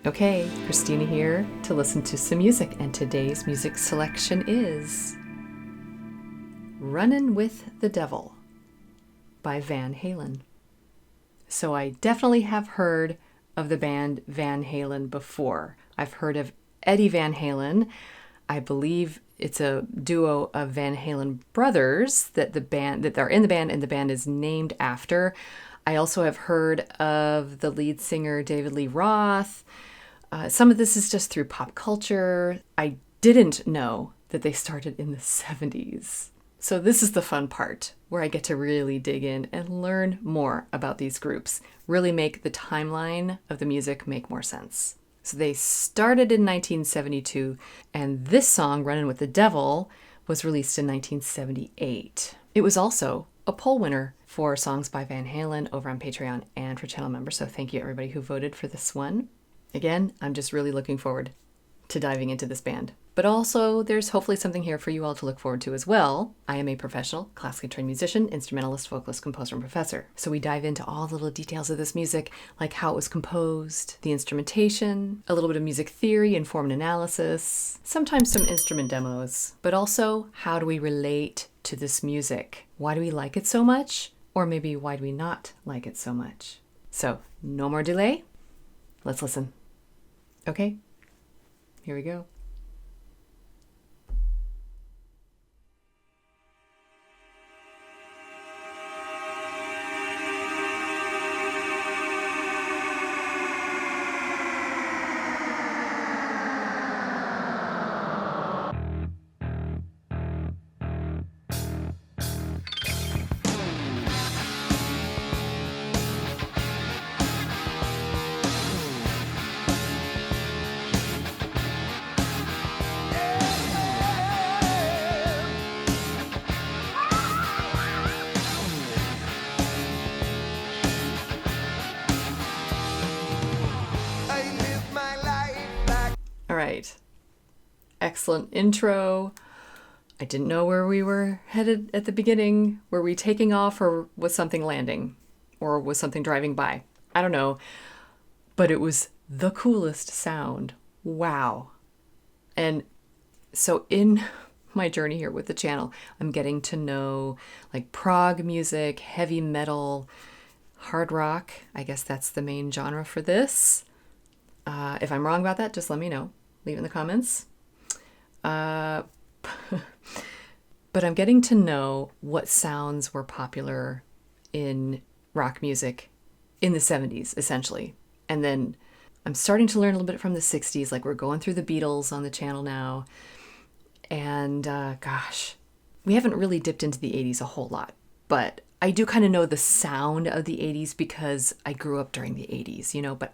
Okay, Christina here to listen to some music, and today's music selection is Runnin' with the Devil by Van Halen. So I definitely have heard of the band Van Halen before. I've heard of Eddie Van Halen. I believe it's a duo of Van Halen brothers that they're in the band and the band is named after. I also have heard of the lead singer David Lee Roth. Some of this is just through pop culture. I didn't know that they started in the 70s. So this is the fun part where I get to really dig in and learn more about these groups, really make the timeline of the music make more sense. So they started in 1972, and this song, Runnin' with the Devil, was released in 1978. It was also a poll winner for songs by Van Halen over on Patreon and for channel members. So thank you everybody who voted for this one. Again, I'm just really looking forward to diving into this band. But also, there's hopefully something here for you all to look forward to as well. I am a professional, classically trained musician, instrumentalist, vocalist, composer, and professor. So we dive into all the little details of this music, like how it was composed, the instrumentation, a little bit of music theory and form and analysis, sometimes some instrument demos, but also how do we relate to this music? Why do we like it so much? Or maybe why do we not like it so much? So, no more delay. Let's listen. Okay, here we go. Right. Excellent intro. I didn't know where we were headed at the beginning. Were we taking off or was something landing? Or was something driving by? I don't know. But it was the coolest sound. Wow. And so in my journey here with the channel, I'm getting to know like prog music, heavy metal, hard rock. I guess that's the main genre for this. If I'm wrong about that, just let me know. Leave it in the comments. But I'm getting to know what sounds were popular in rock music in the 70s, essentially. And then I'm starting to learn a little bit from the 60s, like we're going through the Beatles on the channel now. And gosh, we haven't really dipped into the 80s a whole lot. But I do kind of know the sound of the 80s because I grew up during the 80s, you know, but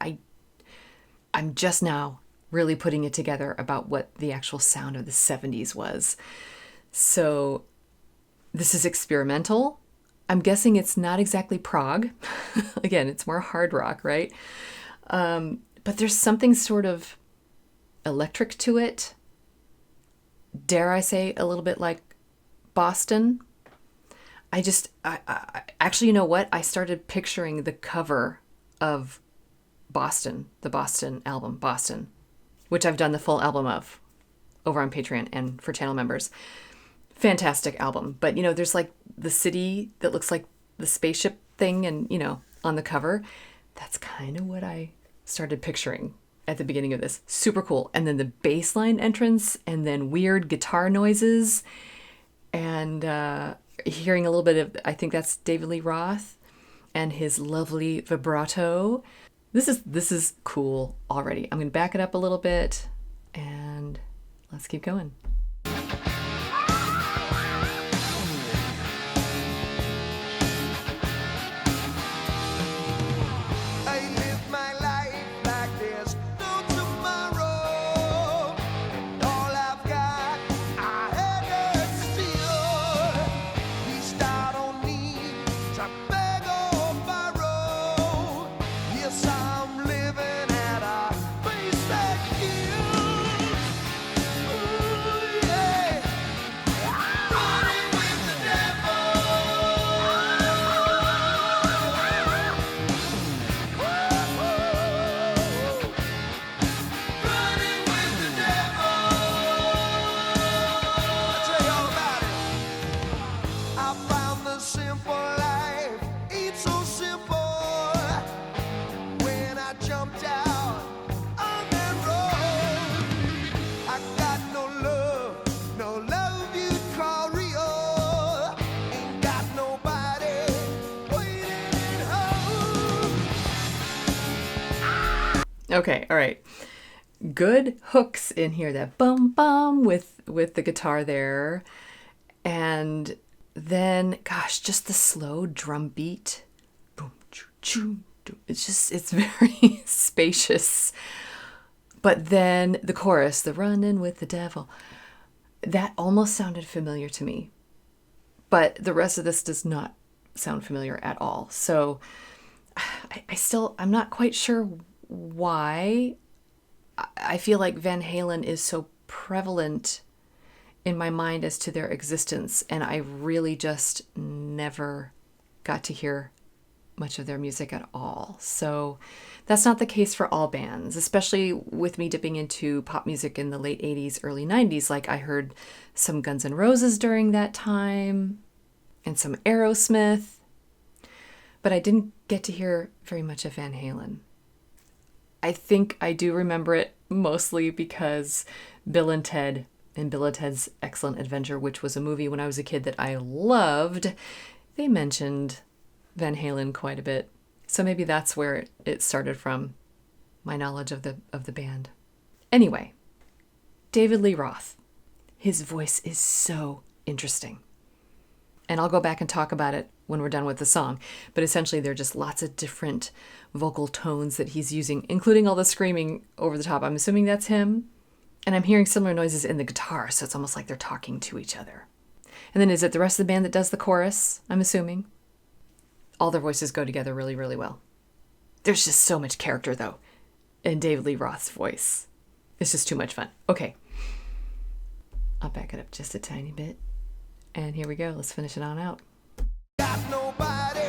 I'm just now really putting it together about what the actual sound of the 70s was. So this is experimental. I'm guessing it's not exactly prog. Again, it's more hard rock, right? But there's something sort of electric to it. Dare I say a little bit like Boston? I actually, you know what? I started picturing the cover of Boston, the Boston album, Boston, which I've done the full album of over on Patreon and for channel members. Fantastic album. But, you know, there's like the city that looks like the spaceship thing and, you know, on the cover. That's kind of what I started picturing at the beginning of this. Super cool. And then the bass line entrance and then weird guitar noises and hearing a little bit of, I think that's David Lee Roth and his lovely vibrato. This is cool already. I'm going to back it up a little bit and let's keep going. Okay, all right. Good hooks in here. That bum bum with the guitar there. And then, gosh, just the slow drum beat. Boom, choo, choo. It's very spacious. But then the chorus, the running with the devil, that almost sounded familiar to me. But the rest of this does not sound familiar at all. So I'm not quite sure why. I feel like Van Halen is so prevalent in my mind as to their existence, and I really just never got to hear much of their music at all. So that's not the case for all bands, especially with me dipping into pop music in the late 80s, early 90s. Like I heard some Guns N' Roses during that time and some Aerosmith, but I didn't get to hear very much of Van Halen. I think I do remember it mostly because Bill and Ted and Bill and Ted's Excellent Adventure, which was a movie when I was a kid that I loved, they mentioned Van Halen quite a bit. So maybe that's where it started from, my knowledge of the band. Anyway, David Lee Roth. His voice is so interesting. And I'll go back and talk about it when we're done with the song. But essentially, there are just lots of different vocal tones that he's using, including all the screaming over the top. I'm assuming that's him. And I'm hearing similar noises in the guitar, so it's almost like they're talking to each other. And then is it the rest of the band that does the chorus, I'm assuming? All their voices go together really, really well. There's just so much character, though, in David Lee Roth's voice. It's just too much fun. Okay. I'll back it up just a tiny bit. And here we go. Let's finish it on out. Got nobody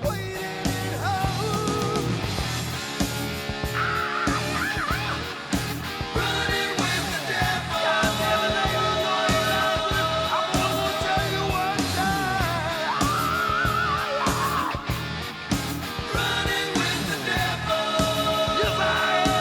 waiting at home. Running with the devil. I'm gonna tell you one time. Running with the devil. Yes, I am.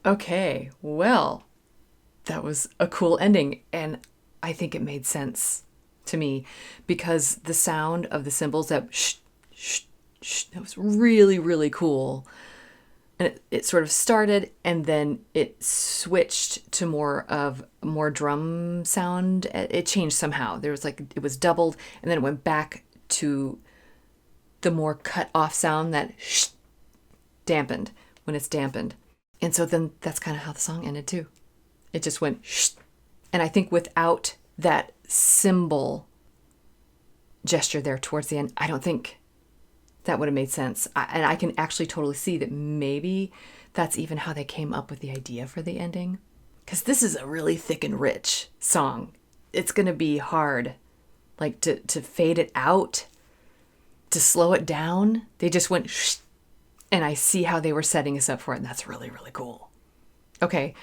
Okay, well, that was a cool ending, and I think it made sense to me because the sound of the cymbals, that shh, shh, shh, that was really, really cool. And it sort of started and then it switched to more drum sound. It changed somehow. There was it was doubled and then it went back to the more cut off sound that shh, dampened when it's dampened. And so then that's kind of how the song ended too. It just went shh. And I think without that cymbal gesture there towards the end, I don't think that would have made sense. And I can actually totally see that maybe that's even how they came up with the idea for the ending. Because this is a really thick and rich song. It's going to be hard, to fade it out, to slow it down. They just went shh. And I see how they were setting us up for it. And that's really, really cool. Okay.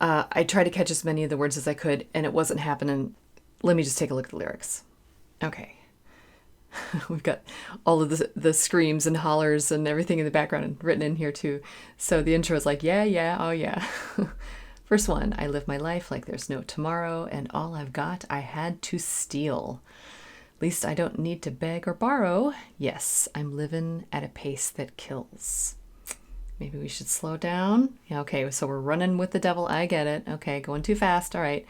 I tried to catch as many of the words as I could, and it wasn't happening. Let me just take a look at the lyrics. Okay. We've got all of the screams and hollers and everything in the background written in here too. So the intro is like, yeah, yeah, oh yeah. First one, I live my life like there's no tomorrow, and all I've got I had to steal. Least I don't need to beg or borrow. Yes, I'm living at a pace that kills. Maybe we should slow down. Yeah, okay, so we're running with the devil. I get it. Okay, going too fast. All right.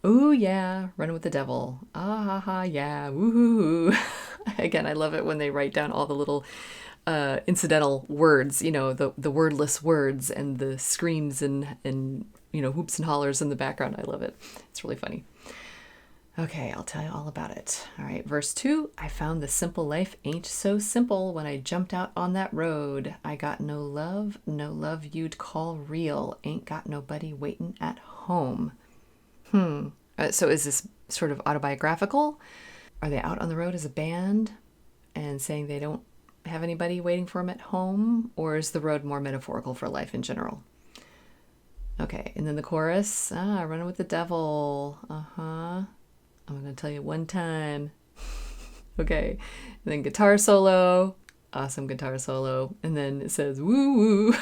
Ooh, yeah, running with the devil. Ah, ha, ha, yeah, woohoo. Again, I love it when they write down all the little incidental words, the wordless words and the screams and hoops and hollers in the background. I love it. It's really funny. Okay, I'll tell you all about it. All right, verse 2, I found the simple life ain't so simple when I jumped out on that road. I got no love you'd call real. Ain't got nobody waiting at home. So is this sort of autobiographical? Are they out on the road as a band and saying they don't have anybody waiting for them at home? Or is the road more metaphorical for life in general? Okay, and then the chorus, running with the devil. I'm going to tell you one time. Okay, and then guitar solo, awesome guitar solo. And then it says, woo woo,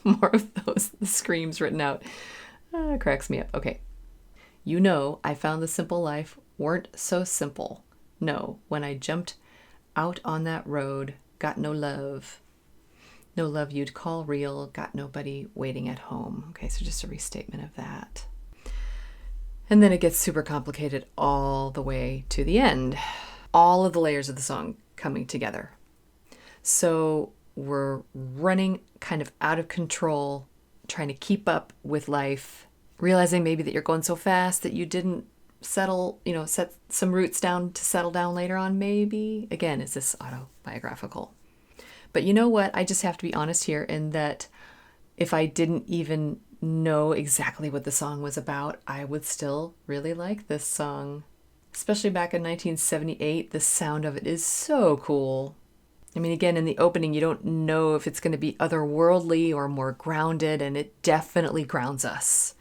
more of those screams written out. Cracks me up. Okay. I found the simple life weren't so simple. No, when I jumped out on that road, got no love you'd call real, got nobody waiting at home. Okay, so just a restatement of that. And then it gets super complicated all the way to the end. All of the layers of the song coming together. So we're running kind of out of control, trying to keep up with life, realizing maybe that you're going so fast that you didn't set some roots down to settle down later on, maybe. Again, is this autobiographical? But you know what? I just have to be honest here in that if I didn't even know exactly what the song was about, I would still really like this song. Especially back in 1978, the sound of it is so cool. I mean, again, in the opening, you don't know if it's going to be otherworldly or more grounded, and it definitely grounds us.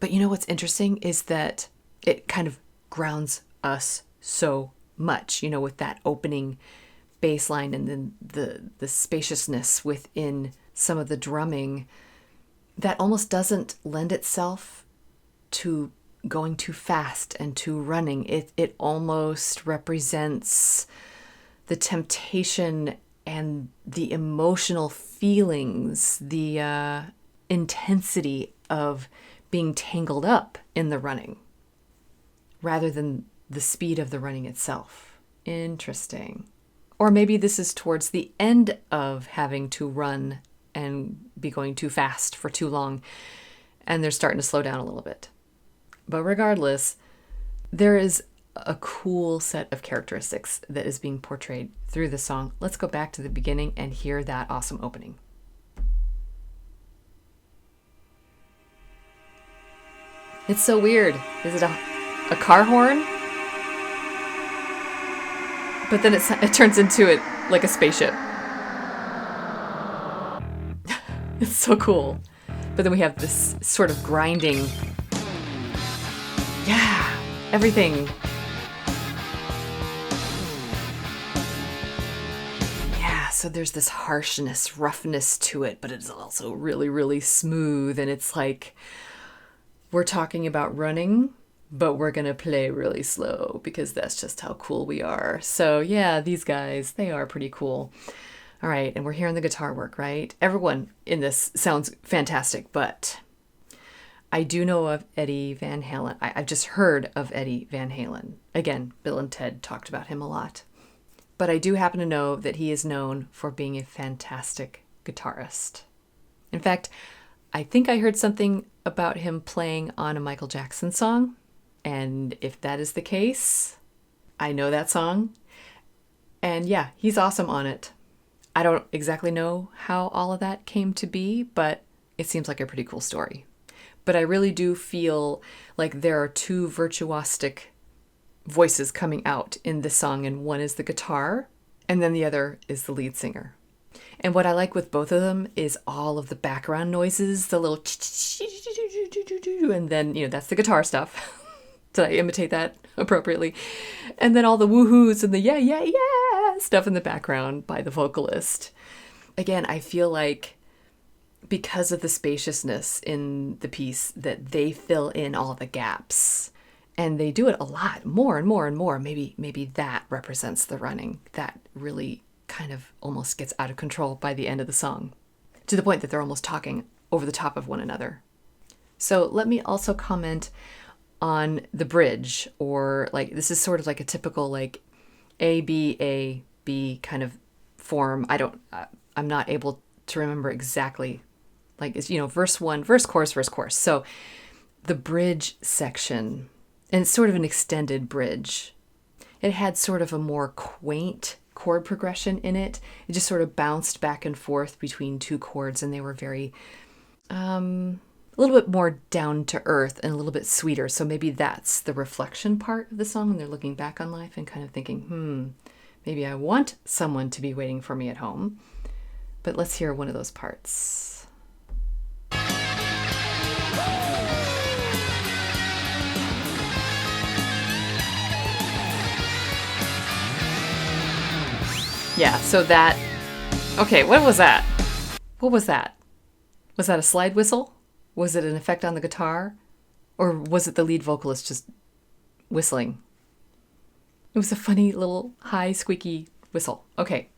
But you know what's interesting is that it kind of grounds us so much, with that opening bass line and then the spaciousness within some of the drumming that almost doesn't lend itself to going too fast and too running. It almost represents the temptation and the emotional feelings, the intensity of being tangled up in the running rather than the speed of the running itself. Interesting. Or maybe this is towards the end of having to run and be going too fast for too long, and they're starting to slow down a little bit. But regardless, there is a cool set of characteristics that is being portrayed through the song. Let's go back to the beginning and hear that awesome opening. It's so weird. Is it a car horn? But then it turns into it like a spaceship. It's so cool. But then we have this sort of grinding. Yeah, everything. Yeah, so there's this harshness, roughness to it, but it's also really, really smooth. And it's like we're talking about running, but we're going to play really slow because that's just how cool we are. So yeah, these guys, they are pretty cool. All right, and we're hearing the guitar work, right? Everyone in this sounds fantastic, but I do know of Eddie Van Halen. I've just heard of Eddie Van Halen. Again, Bill and Ted talked about him a lot. But I do happen to know that he is known for being a fantastic guitarist. In fact, I think I heard something about him playing on a Michael Jackson song. And if that is the case, I know that song. And yeah, he's awesome on it. I don't exactly know how all of that came to be, but it seems like a pretty cool story. But I really do feel like there are two virtuosic voices coming out in this song, and one is the guitar, and then the other is the lead singer. And what I like with both of them is all of the background noises, the little and then, that's the guitar stuff. Did I imitate that appropriately? And then all the woohoos and the yeah, yeah, yeah stuff in the background by the vocalist. Again, I feel like because of the spaciousness in the piece that they fill in all the gaps. And they do it a lot, more and more and more. Maybe that represents the running. That really kind of almost gets out of control by the end of the song, to the point that they're almost talking over the top of one another. So let me also comment on the bridge, or like, this is sort of like a typical like A, B kind of form. I'm not able to remember exactly, like, it's, verse 1, verse, chorus. So the bridge section, and it's sort of an extended bridge. It had sort of a more quaint chord progression in it. It just sort of bounced back and forth between two chords, and they were very, a little bit more down to earth and a little bit sweeter. So maybe that's the reflection part of the song when they're looking back on life and kind of thinking, maybe I want someone to be waiting for me at home. But let's hear one of those parts. Yeah, so that... Okay, what was that? What was that? Was that a slide whistle? Was it an effect on the guitar? Or was it the lead vocalist just whistling? It was a funny little high squeaky whistle. Okay.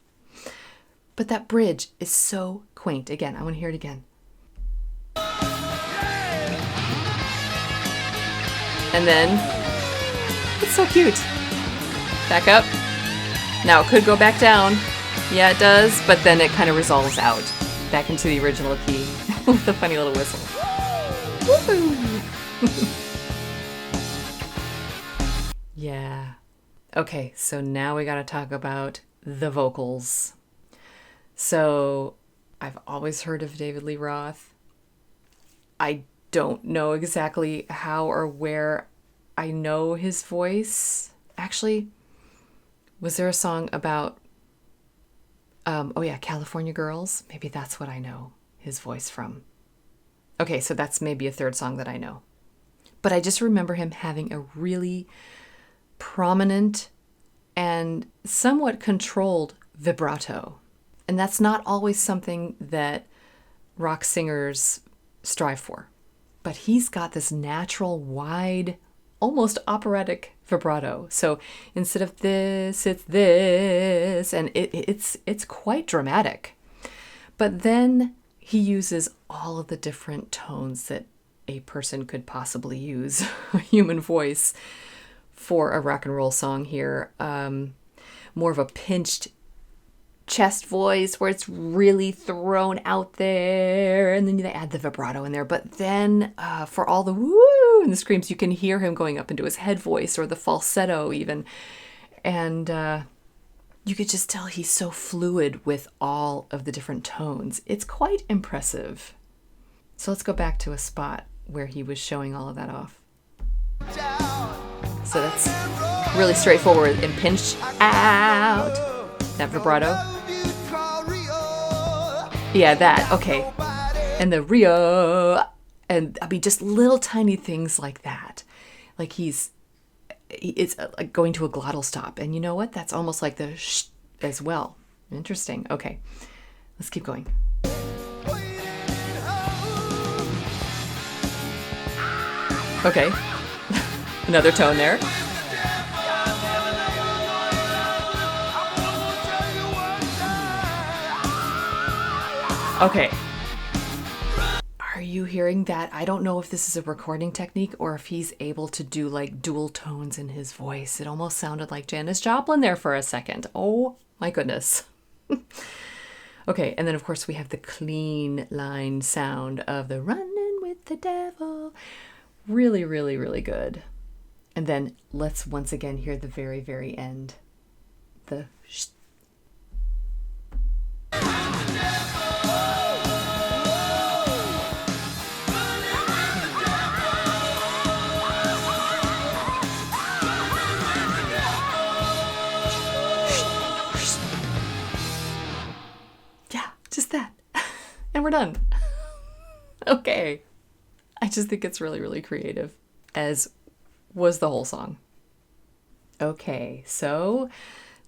But that bridge is so quaint. Again, I want to hear it again. And then, it's so cute. Back up. Now it could go back down. Yeah, it does, but then it kind of resolves out back into the original key with a funny little whistle. Yeah. Okay, so now we gotta talk about the vocals. So I've always heard of David Lee Roth. I don't know exactly how or where I know his voice. Actually, was there a song about, California Girls? Maybe that's what I know his voice from. Okay, so that's maybe a third song that I know. But I just remember him having a really prominent and somewhat controlled vibrato. And that's not always something that rock singers strive for. But he's got this natural, wide, almost operatic vibrato. So instead of this, it's this, and it's quite dramatic. But then he uses all of the different tones that a person could possibly use, a human voice, for a rock and roll song here. More of a pinched chest voice where it's really thrown out there, and then they add the vibrato in there. But then for all the woo and the screams, you can hear him going up into his head voice or the falsetto even. And you could just tell he's so fluid with all of the different tones. It's quite impressive. So let's go back to a spot where he was showing all of that off. So that's really straightforward and pinched out. That vibrato. Yeah, that. Okay. And the Rio. And I mean, just little tiny things like that. Like it's like going to a glottal stop. And you know what? That's almost like the sh as well. Interesting. Okay. Let's keep going. Okay. Another tone there. Okay. Are you hearing that? I don't know if this is a recording technique or if he's able to do like dual tones in his voice. It almost sounded like Janis Joplin there for a second. Oh my goodness. Okay, and then of course we have the clean line sound of the "Runnin' with the Devil." Really, really, really good. And then let's once again hear the very, very end. The sh. Yeah, just that. And we're done. Okay. I just think it's really, really creative, as was the whole song. Okay, so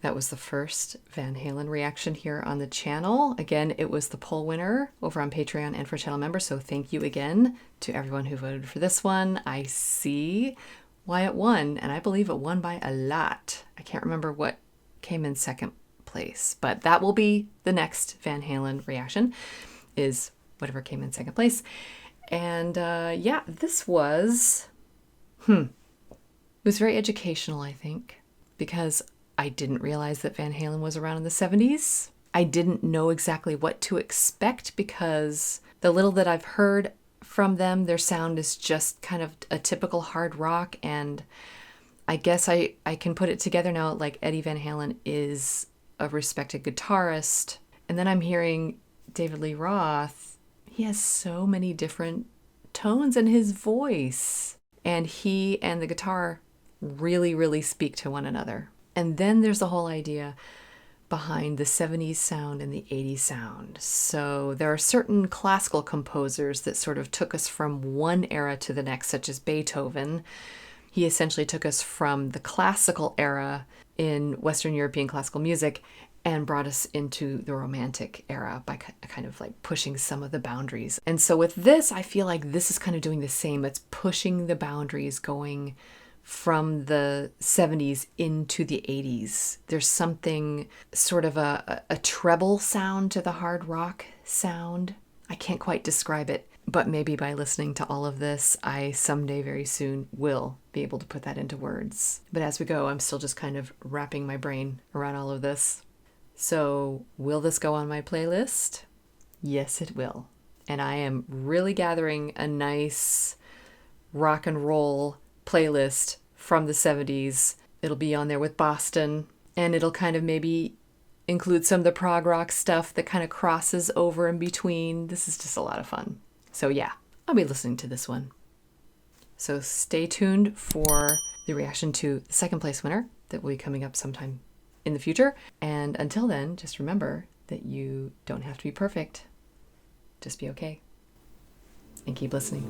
that was the first Van Halen reaction here on the channel. Again, it was the poll winner over on Patreon and for channel members, so thank you again to everyone who voted for this one. I see why it won, and I believe it won by a lot. I can't remember what came in second place, but that will be the next Van Halen reaction, is whatever came in second place. And yeah, this was, it was very educational, I think, because I didn't realize that Van Halen was around in the 70s. I didn't know exactly what to expect because the little that I've heard from them, their sound is just kind of a typical hard rock. And I guess I can put it together now, like Eddie Van Halen is a respected guitarist. And then I'm hearing David Lee Roth. He has so many different tones in his voice. And he and the guitar really, really speak to one another. And then there's the whole idea behind the 70s sound and the 80s sound. So there are certain classical composers that sort of took us from one era to the next, such as Beethoven. He essentially took us from the classical era in Western European classical music and brought us into the Romantic era by kind of like pushing some of the boundaries. And so with this, I feel like this is kind of doing the same. It's pushing the boundaries, going from the 70s into the 80s. There's something sort of a treble sound to the hard rock sound. I can't quite describe it, but maybe by listening to all of this, I someday very soon will be able to put that into words. But as we go, I'm still just kind of wrapping my brain around all of this. So will this go on my playlist? Yes, it will. And I am really gathering a nice rock and roll playlist from the 70s. It'll be on there with Boston, and it'll kind of maybe include some of the prog rock stuff that kind of crosses over in between. This is just a lot of fun. So yeah, I'll be listening to this one. So stay tuned for the reaction to the second place winner that will be coming up sometime in the future. And until then, just remember that you don't have to be perfect. Just be okay. And keep listening.